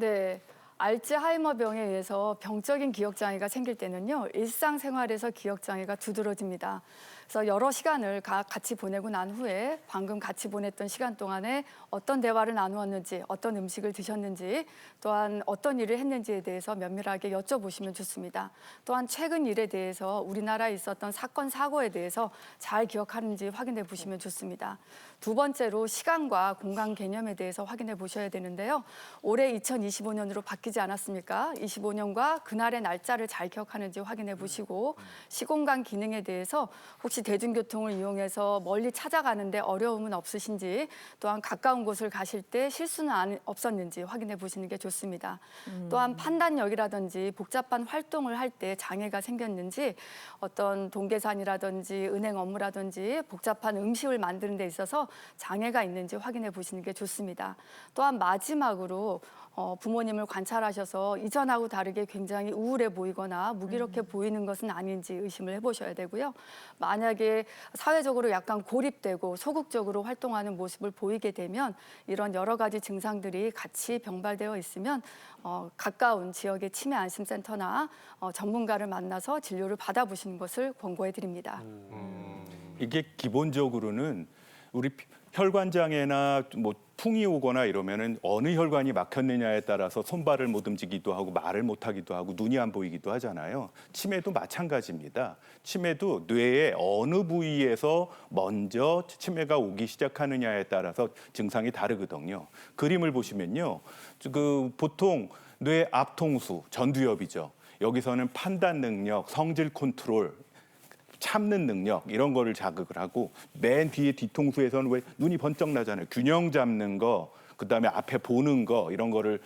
네. 알츠하이머병에 의해서 병적인 기억장애가 생길 때는요, 일상생활에서 기억장애가 두드러집니다. 그래서 여러 시간을 같이 보내고 난 후에 방금 같이 보냈던 시간 동안에 어떤 대화를 나누었는지, 어떤 음식을 드셨는지, 또한 어떤 일을 했는지에 대해서 면밀하게 여쭤보시면 좋습니다. 또한 최근 일에 대해서 우리나라에 있었던 사건, 사고에 대해서 잘 기억하는지 확인해 보시면 좋습니다. 두 번째로 시간과 공간 개념에 대해서 확인해 보셔야 되는데요. 올해 2025년으로 바뀌지 않았습니까? 25년과 그날의 날짜를 잘 기억하는지 확인해 보시고 시공간 기능에 대해서 혹시 대중교통을 이용해서 멀리 찾아가는데 어려움은 없으신지 또한 가까운 곳을 가실 때 실수는 없었는지 확인해 보시는 게 좋습니다. 또한 판단력이라든지 복잡한 활동을 할 때 장애가 생겼는지 어떤 동계산이라든지 은행 업무라든지 복잡한 음식을 만드는 데 있어서 장애가 있는지 확인해 보시는 게 좋습니다. 또한 마지막으로 부모님을 관찰하셔서 이전하고 다르게 굉장히 우울해 보이거나 무기력해 보이는 것은 아닌지 의심을 해보셔야 되고요. 만약에 사회적으로 약간 고립되고 소극적으로 활동하는 모습을 보이게 되면 이런 여러 가지 증상들이 같이 병발되어 있으면 가까운 지역의 치매 안심센터나 전문가를 만나서 진료를 받아보시는 것을 권고해 드립니다. 이게 기본적으로는 우리 혈관 장애나 뭐 풍이 오거나 이러면은 어느 혈관이 막혔느냐에 따라서 손발을 못 움직이기도 하고 말을 못 하기도 하고 눈이 안 보이기도 하잖아요. 치매도 마찬가지입니다. 치매도 뇌의 어느 부위에서 먼저 치매가 오기 시작하느냐에 따라서 증상이 다르거든요. 그림을 보시면요. 보통 뇌 앞통수, 전두엽이죠. 여기서는 판단 능력, 성질 컨트롤, 참는 능력 이런 거를 자극을 하고 맨 뒤에 뒤통수에서는 왜 눈이 번쩍 나잖아요. 균형 잡는 거, 그다음에 앞에 보는 거 이런 거를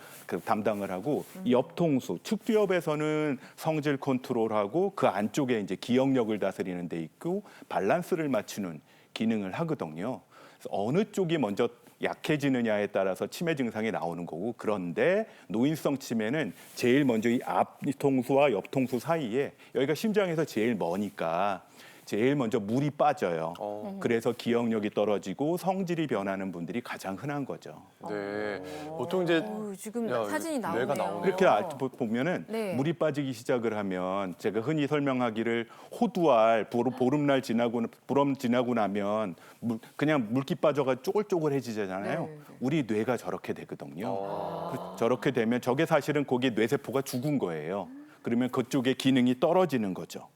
담당을 하고 이 옆통수, 측두엽에서는 성질 컨트롤하고 그 안쪽에 이제 기억력을 다스리는 데 있고 밸런스를 맞추는 기능을 하거든요. 그래서 어느 쪽이 먼저 약해지느냐에 따라서 치매 증상이 나오는 거고 그런데 노인성 치매는 제일 먼저 이 앞통수와 옆통수 사이에 여기가 심장에서 제일 머니까 제일 먼저 물이 빠져요. 그래서 기억력이 떨어지고 성질이 변하는 분들이 가장 흔한 거죠. 네. 보통 이제 지금 야, 사진이 뇌가 나오네요. 나오네요. 이렇게 보면은 네. 물이 빠지기 시작을 하면 제가 흔히 설명하기를 호두알 보름날 지나고 나면 그냥 물기 빠져가 쪼글쪼글해지잖아요. 네. 우리 뇌가 저렇게 되거든요. 저렇게 되면 저게 사실은 거기 뇌세포가 죽은 거예요. 그러면 그쪽의 기능이 떨어지는 거죠.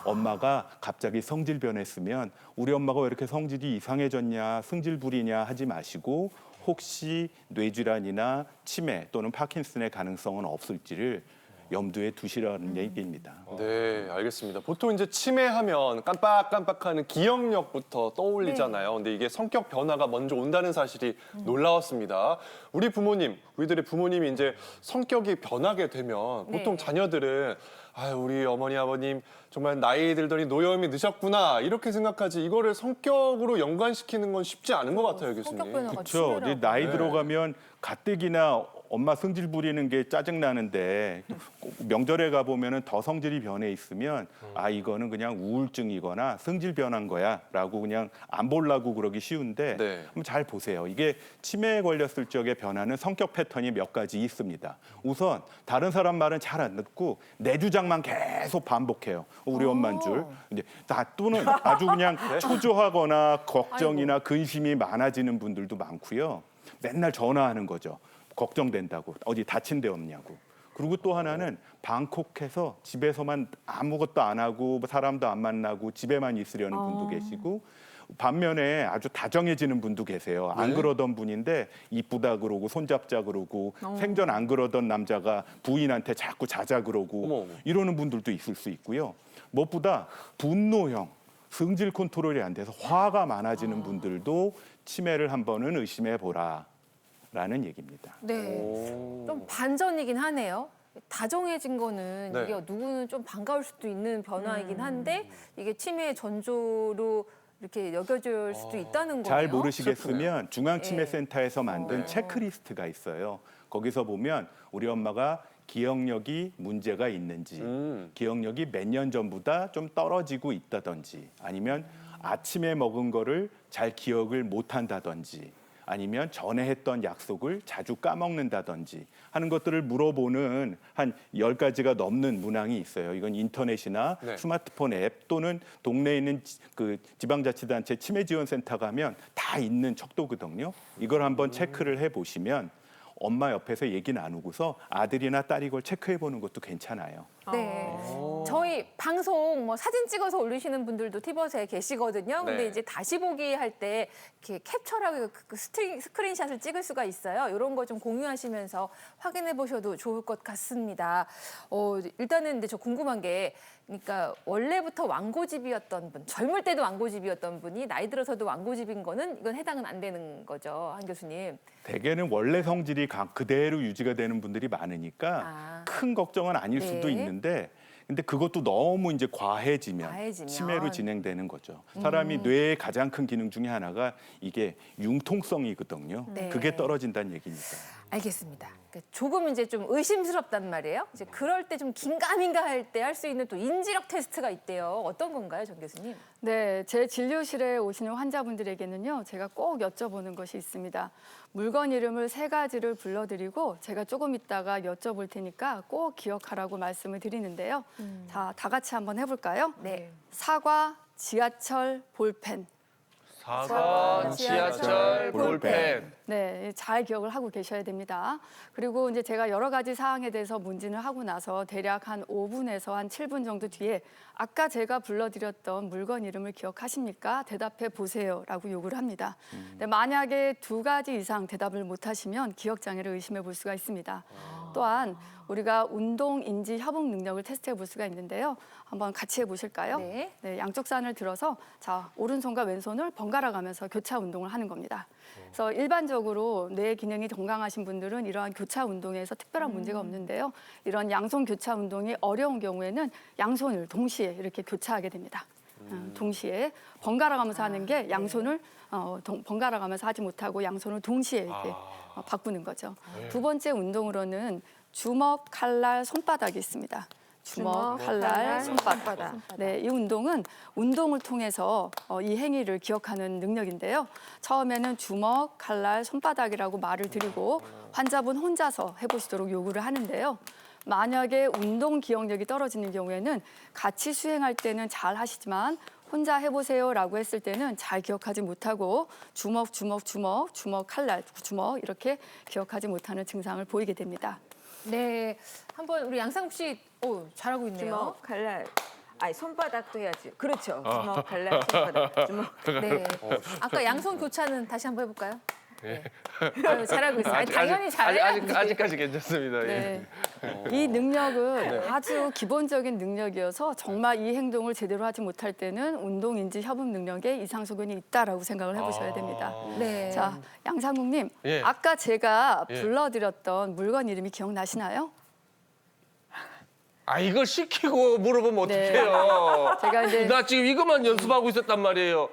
엄마가 갑자기 성질 변했으면 우리 엄마가 왜 이렇게 성질이 이상해졌냐, 승질 부리냐 하지 마시고 혹시 뇌질환이나 치매 또는 파킨슨의 가능성은 없을지를 염두에 두시라는 얘기입니다. 네, 알겠습니다. 보통 이제 치매하면 깜빡깜빡하는 기억력부터 떠올리잖아요. 근데 이게 성격 변화가 먼저 온다는 사실이 놀라웠습니다. 우리들의 부모님이 이제 성격이 변하게 되면 보통 네. 자녀들은 아유, 우리 어머니, 아버님 정말 나이 들더니 노여움이 늦었구나 이렇게 생각하지 이거를 성격으로 연관시키는 건 쉽지 않은 것 같아요, 교수님. 성격 변화가 그렇죠. 이제 나이 들어가면 가뜩이나 엄마 승질 부리는 게 짜증 나는데 명절에 가 보면은 더 성질이 변해 있으면 아 이거는 그냥 우울증이거나 승질 변한 거야라고 그냥 안 보려고 그러기 쉬운데 네. 한번 잘 보세요. 이게 치매에 걸렸을 적에 변하는 성격 패턴이 몇 가지 있습니다. 우선 다른 사람 말은 잘 안 듣고 내 주장만 계속 반복해요. 우리 엄마인 줄. 이제 또는 아주 그냥 초조하거나 걱정이나 근심이 많아지는 분들도 많고요. 맨날 전화하는 거죠. 걱정된다고 어디 다친 데 없냐고. 그리고 또 하나는 방콕해서 집에서만 아무것도 안 하고 사람도 안 만나고 집에만 있으려는 분도 계시고 반면에 아주 다정해지는 분도 계세요. 안 그러던 분인데 이쁘다 그러고 손잡자 그러고 생전 안 그러던 남자가 부인한테 자꾸 자자 그러고 어머. 이러는 분들도 있을 수 있고요. 무엇보다 분노형 성질 컨트롤이 안 돼서 화가 많아지는 분들도 치매를 한 번은 의심해 보라. 라는 얘기입니다. 네. 좀 반전이긴 하네요. 다정해진 거는 네. 이게 누구는 좀 반가울 수도 있는 변화이긴 한데 이게 치매의 전조로 이렇게 여겨질 수도 있다는 거예요. 잘 모르시겠으면 중앙치매센터에서 만든 네. 체크리스트가 있어요. 거기서 보면 우리 엄마가 기억력이 문제가 있는지, 기억력이 몇 년 전보다 좀 떨어지고 있다든지, 아니면 아침에 먹은 거를 잘 기억을 못 한다든지, 아니면 전에 했던 약속을 자주 까먹는다든지 하는 것들을 물어보는 한 10가지가 넘는 문항이 있어요. 이건 인터넷이나 네. 스마트폰 앱 또는 동네에 있는 그 지방자치단체 치매지원센터 가면 다 있는 척도거든요. 이걸 한번 체크를 해보시면 엄마 옆에서 얘기 나누고서 아들이나 딸이 걸 체크해 보는 것도 괜찮아요. 네. 저희 방송 뭐 사진 찍어서 올리시는 분들도 티벗에 계시거든요. 근데 네. 이제 다시 보기 할 때 이렇게 캡처라고 스크린샷을 찍을 수가 있어요. 이런 거 좀 공유하시면서 확인해 보셔도 좋을 것 같습니다. 일단은 근데 저 궁금한 게 그러니까 원래부터 완고집이었던 분, 젊을 때도 완고집이었던 분이 나이 들어서도 완고집인 거는 이건 해당은 안 되는 거죠, 한 교수님. 대개는 원래 성질이 그대로 유지가 되는 분들이 많으니까 아. 큰 걱정은 아닐 네. 수도 있는데 근데 그것도 너무 이제 과해지면 과해지면. 치매로 진행되는 거죠. 사람이 뇌의 가장 큰 기능 중에 하나가 이게 융통성이거든요. 네. 그게 떨어진다는 얘기니까. 알겠습니다. 그러니까 조금 이제 좀 의심스럽단 말이에요. 이제 그럴 때 좀 긴가민가 할 때 할 수 있는 또 인지력 테스트가 있대요. 어떤 건가요, 전 교수님? 네, 제 진료실에 오시는 환자분들에게는요, 제가 꼭 여쭤보는 것이 있습니다. 물건 이름을 3가지를 불러드리고 제가 조금 있다가 여쭤볼 테니까 꼭 기억하라고 말씀을 드리는데요. 자, 다 같이 한번 해볼까요? 네. 사과, 지하철, 볼펜. 사과, 지하철, 볼펜. 네, 잘 기억을 하고 계셔야 됩니다. 그리고 이제 제가 여러 가지 사항에 대해서 문진을 하고 나서 대략 한 5분에서 한 7분 정도 뒤에 아까 제가 불러드렸던 물건 이름을 기억하십니까? 대답해 보세요라고 요구를 합니다. 근데 만약에 2가지 이상 대답을 못하시면 기억장애를 의심해 볼 수가 있습니다. 또한 우리가 운동 인지 협응 능력을 테스트해 볼 수가 있는데요. 한번 같이 해보실까요? 네. 네, 양쪽 산을 들어서 자 오른손과 왼손을 번갈아 가면서 교차 운동을 하는 겁니다. 그래서 일반적으로 뇌 기능이 건강하신 분들은 이러한 교차 운동에서 특별한 문제가 없는데요. 이런 양손 교차 운동이 어려운 경우에는 양손을 동시에 이렇게 교차하게 됩니다. 동시에 번갈아 가면서 하는 게 양손을 번갈아 가면서 하지 못하고 양손을 동시에 이렇게 바꾸는 거죠. 2번째 운동으로는 주먹, 칼날, 손바닥이 있습니다. 주먹, 칼날, 손바닥. 네, 이 운동은 운동을 통해서 이 행위를 기억하는 능력인데요. 처음에는 주먹, 칼날, 손바닥이라고 말을 드리고 환자분 혼자서 해보시도록 요구를 하는데요. 만약에 운동 기억력이 떨어지는 경우에는 같이 수행할 때는 잘 하시지만 혼자 해보세요라고 했을 때는 잘 기억하지 못하고 주먹, 주먹, 주먹, 주먹, 칼날, 주먹 이렇게 기억하지 못하는 증상을 보이게 됩니다. 네. 한번 우리 양상국 씨, 잘하고 있네요. 주먹, 칼날. 아니 손바닥도 해야지. 그렇죠. 주먹, 칼날, 손바닥. 주먹. 네. 아까 양손 교차는 다시 한번 해볼까요? 네. 잘하고 있어요. 아니, 당연히 잘해야지. 아직까지 괜찮습니다. 예. 네. 이 능력은 아주 기본적인 능력이어서 정말 이 행동을 제대로 하지 못할 때는 운동인지 협응 능력에 이상 소견이 있다라고 생각을 해보셔야 됩니다. 네. 자, 양상국님, 예. 아까 제가 예. 불러드렸던 물건 이름이 기억나시나요? 이걸 시키고 물어보면 네. 어떡해요. 제가 이제 나 지금 이것만 연습하고 있었단 말이에요.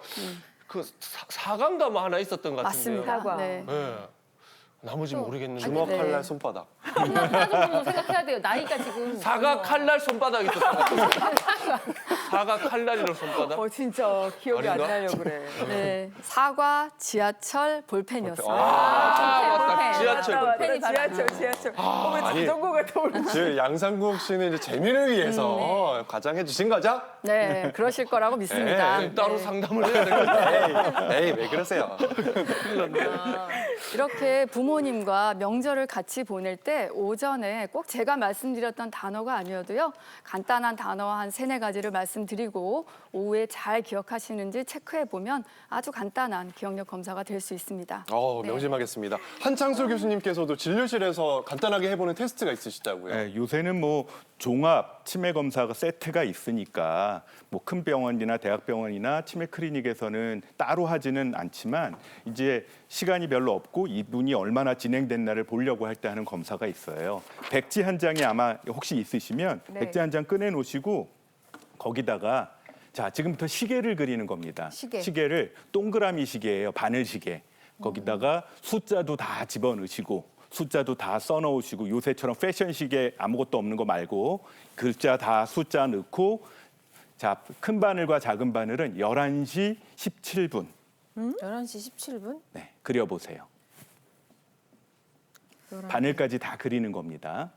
그 사과인가 뭐 하나 있었던 것 같은데요. 맞습니다. 사과. 네. 예. 나머지 모르겠는데. 주먹, 네. 칼날, 손바닥. 하나 정도 생각해야 돼요. 나이가 지금. 사과, 칼날, 손바닥 있었던 것 같은데. 사과, 칼날이랑 손바닥? 진짜 기억이 안 아닌가? 나려고 그래. 네, 사과, 지하철, 볼펜이었습니다. 맞다. 지하철. 맞다, 펜이 바로 지하철. 왜 아니. 자전거가 떠오르지? 지금 양상국 씨는 이제 재미를 위해서 가장해 주신 거죠? 네, 그러실 거라고 믿습니다. 네, 따로 네. 상담을 해야 되겠다. 에이, 왜 그러세요? 이렇게 부모님과 명절을 같이 보낼 때 오전에 꼭 제가 말씀드렸던 단어가 아니어도요. 간단한 단어 한 3-4가지를 말씀드리고 오후에 잘 기억하시는지 체크해 보면 아주 간단한 기억력 검사가 될 수 있습니다. 명심하겠습니다. 한창술 교수님께서도 진료실에서 간단하게 해보는 테스트가 있으시다고요? 네, 요새는 뭐 종합 치매 검사가 세트가 있으니까 뭐 큰 병원이나 대학병원이나 치매 클리닉에서는 따로 하지는 않지만 이제 시간이 별로 없고 이분이 얼마나 진행됐나를 보려고 할 때 하는 검사가 있어요. 백지 한 장이 아마 혹시 있으시면 네. 백지 한 장 꺼내 놓으시고 거기다가 자 지금부터 시계를 그리는 겁니다. 시계. 시계를 동그라미 시계예요. 바늘 시계. 거기다가 숫자도 다 집어넣으시고 숫자도 다 써놓으시고 요새처럼 패션 시계 아무것도 없는 거 말고 글자 다 숫자 넣고 자, 큰 바늘과 작은 바늘은 11시 17분 11시 17분? 네, 그려보세요. 바늘까지 다 그리는 겁니다.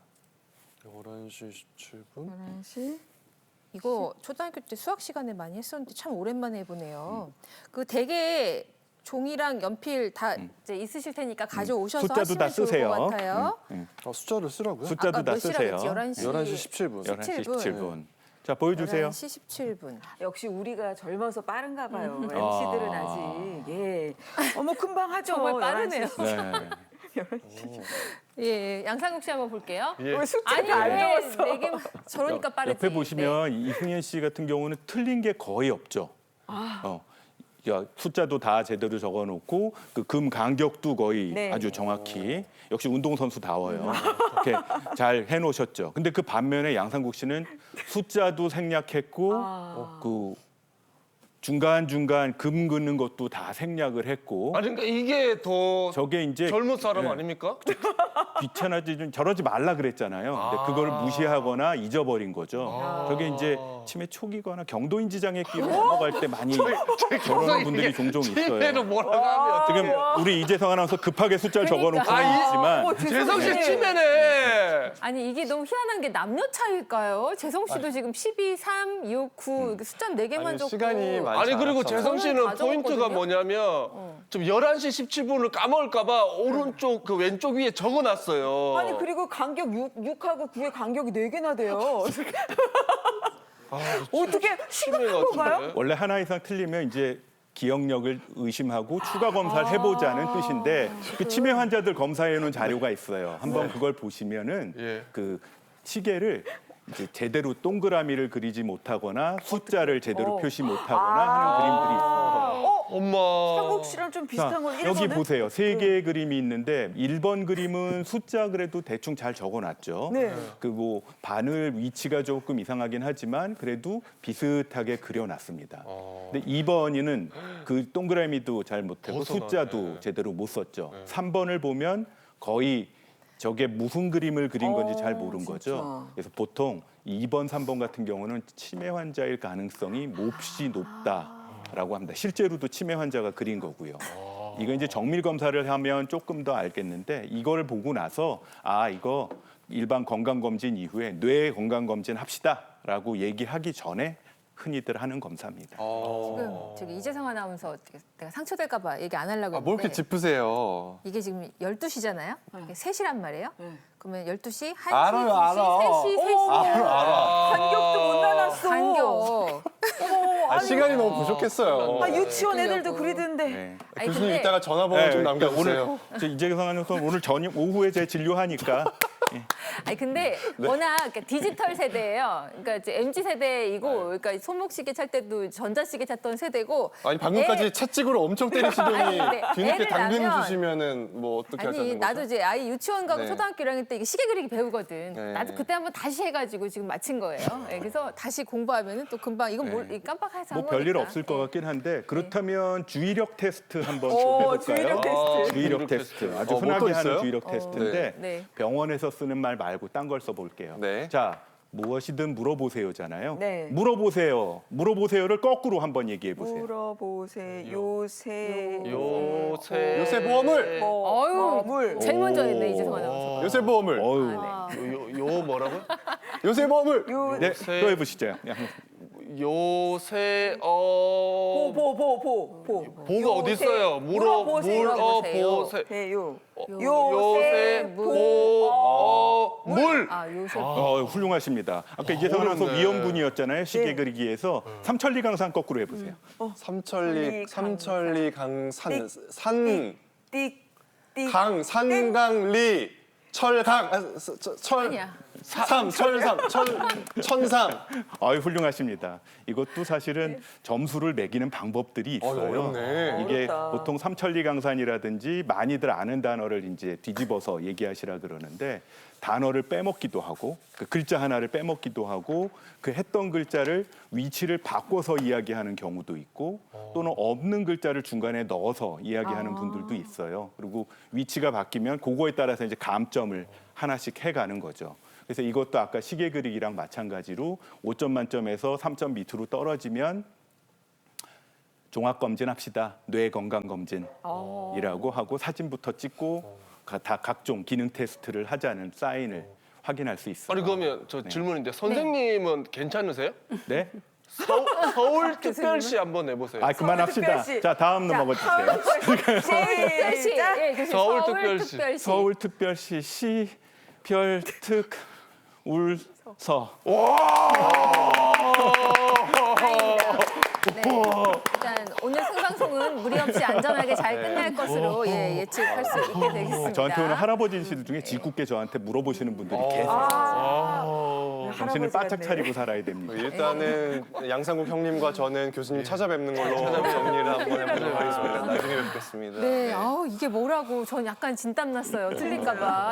11시 17분. 11시. 이거 초등학교 때 수학 시간에 많이 했었는데 참 오랜만에 해보네요. 그 되게 종이랑 연필 다 이제 있으실 테니까 가져오셔서 숫자도 다 하시면 쓰세요. 좋을 것 같아요. 숫자를 쓰라고요? 숫자도 아까 다 몇 시라고 쓰세요. 했지? 11시 11시 17분. 11시 17분. 17분. 자, 보여주세요. 11시 17분. 역시 우리가 젊어서 빠른가 봐요. 아. MC들은 아직. 예. 어머 금방 하죠. 정말 빠르네요. 11시. 네. 예, 양상국 씨 한번 볼게요. 예. 왜 숫자가 안 적었어? 네 개, 저러니까 빠르지. 옆에 보시면 이승현 씨 같은 경우는 틀린 게 거의 없죠. 야, 숫자도 다 제대로 적어놓고 그 금 간격도 거의 네. 아주 정확히 역시 운동선수다워요. 이렇게 잘 해놓으셨죠. 근데 그 반면에 양상국 씨는 숫자도 생략했고 그 중간중간 금 긋는 것도 다 생략을 했고 아니 그러니까 이게 더 저게 이제 젊은 사람 네. 아닙니까? 귀찮아지 좀 저러지 말라 그랬잖아요. 근데 그걸 무시하거나 잊어버린 거죠. 저게 이제 치매 초기거나 경도인 지장의 끼로 넘어갈 때 많이 저러는 분들이 종종 있어요. 치매로 몰아가면 지금 우리 이재성 아나운서 급하게 숫자를 적어놓고 있지만 재성 씨 치매네. 아니 이게 너무 희한한 게 남녀 차이일까요? 재성 씨도 지금 12, 3, 6, 9 숫자는 4개만 아니, 적고 시간이 많이 아니 그리고 지났잖아요. 재성 씨는 다 포인트가 적었거든요? 뭐냐면 좀 11시 17분을 까먹을까봐 오른쪽 그 왼쪽 위에 적어놨어요. 아니 그리고 간격 6하고 9의 간격이 4개나 돼요. 어떻게 심각한 건가요? 원래 하나 이상 틀리면 이제 기억력을 의심하고 추가 검사를 해보자는 뜻인데 그 치매 환자들 검사해 놓은 자료가 있어요. 한번 그걸 보시면은 예. 그 시계를 이제 제대로 동그라미를 그리지 못하거나 숫자를 제대로 표시 못하거나 하는 그림들이 있어요. 엄마. 상국 씨랑 좀 비슷한 건 여기 1번은? 보세요. 세 개의 그림이 있는데 1번 그림은 숫자 그래도 대충 잘 적어놨죠. 네. 그 뭐 바늘 위치가 조금 이상하긴 하지만 그래도 비슷하게 그려놨습니다. 근데 2번이는 그 동그라미도 잘 못하고 벗어나네. 숫자도 제대로 못 썼죠. 3번을 보면 거의 저게 무슨 그림을 그린 건지 잘 모른 거죠. 그래서 보통 2번, 3번 같은 경우는 치매 환자일 가능성이 몹시 높다라고 합니다. 실제로도 치매 환자가 그린 거고요. 이거 이제 정밀 검사를 하면 조금 더 알겠는데 이걸 보고 나서 아 이거 일반 건강 검진 이후에 뇌 건강 검진 합시다라고 얘기하기 전에 흔히들 하는 검사입니다. 지금 저기 이재성 아나운서 내가 상처될까 봐 얘기 안 하려고 뭘 이렇게 했는데 짚으세요? 이게 지금 12시잖아요. 이게 3시란 말이에요. 그러면 12시, 1시, 알아요, 2시, 알아. 3시, 3시. 간격도 못 나눴어. 간격. 시간이 너무 부족했어요. 아, 유치원 애들도 그러려고. 그리던데. 네. 아니, 교수님 근데 이따가 전화번호 좀 그러니까 남겨주세요. 오늘 이재성 아나운서 오늘 저녁 오후에 제 진료하니까 아니 근데 워낙 그러니까 디지털 세대예요. 그러니까 이제 MZ 세대이고, 그러니까 손목시계 찰 때도 전자시계 찾던 세대고. 아니 방금까지 채찍으로 엄청 때리시더니 아니, 근데 뒤늦게 애를 당근 낳으면- 주시면은 뭐 어떻게 아니 하자는 거죠? 나도 이제 아이 유치원 가고 네. 초등학교 1학년 때 이게 시계 그리기 배우거든. 네. 나도 그때 한번 다시 해가지고 지금 마친 거예요. 네, 그래서 다시 공부하면은 또 금방 이건 뭘 깜빡해서 뭐 한 별일 거니까. 없을 것 네. 같긴 한데 그렇다면 주의력 테스트 한번 좀 오, 해볼까요? 주의력 테스트. 주의력 테스트 아주 뭐 또 흔하게 있어요? 하는 주의력 테스트인데 네. 병원에서 쓰는 말 말고 딴 걸 써볼게요. 네. 자 무엇이든 물어보세요잖아요. 네. 물어보세요를 거꾸로 한번 얘기해 보세요. 물어보세요. 요새. 요새 보험을! 어유 물. 제일 먼저 했네 이재성 아나운서. 요새 보험을! 어유. 요 뭐라고요? 요새 보험을! 요. 네, 요새- 또 해보시죠. 요새 보. 보가 어디 있어요? 물어보세요. 물어보세. 세요. 요새 물. 아 요새 훌륭하십니다. 아까 이재성 아나운서 어렵네. 위험군이었잖아요. 시계 네. 그리기에서 삼천리강산 거꾸로 해보세요. 삼천리 강산 산 띡. 산강리 철강 아니야. 천삼 훌륭하십니다. 이것도 사실은 점수를 매기는 방법들이 있어요. 어렵네. 이게 어렵다. 보통 삼천리강산이라든지 많이들 아는 단어를 이제 뒤집어서 얘기하시라 그러는데 단어를 빼먹기도 하고 그 글자 하나를 빼먹기도 하고 그 했던 글자를 위치를 바꿔서 이야기하는 경우도 있고 또는 없는 글자를 중간에 넣어서 이야기하는 분들도 있어요. 그리고 위치가 바뀌면 그거에 따라서 이제 감점을 하나씩 해가는 거죠. 그래서 이것도 아까 시계 그리기랑 마찬가지로 5점 만점에서 3점 밑으로 떨어지면 종합검진 합시다. 뇌 건강 검진이라고 하고 사진부터 찍고 다 각종 기능 테스트를 하자는 사인을 확인할 수 있어요. 아니 그러면 저 질문인데 선생님은 괜찮으세요? 네? 서울특별시 한번 내보세요. 아 그만합시다. 서울특별시. 자 다음 넘어가주세요. 서울특별시. 시작. 예, 그래서 서울특별시. 서울특별시 시별특 울서. 네. 일단 오늘 생방송은 무리 없이 안전하게 잘 끝날 것으로 예측할 수 있게 되겠습니다. 저한테 오늘 할아버지실 중에 짓궂게 저한테 물어보시는 분들이 계세요. 정신을 바짝 차리고 살아야 됩니다. 일단은 양상국 형님과 저는 교수님 찾아뵙는 걸로 정리를 한번 해보도록 하겠습니다. 나중에 뵙겠습니다. 네, 아우 이게 뭐라고 전 약간 진땀 났어요. 틀릴까 봐.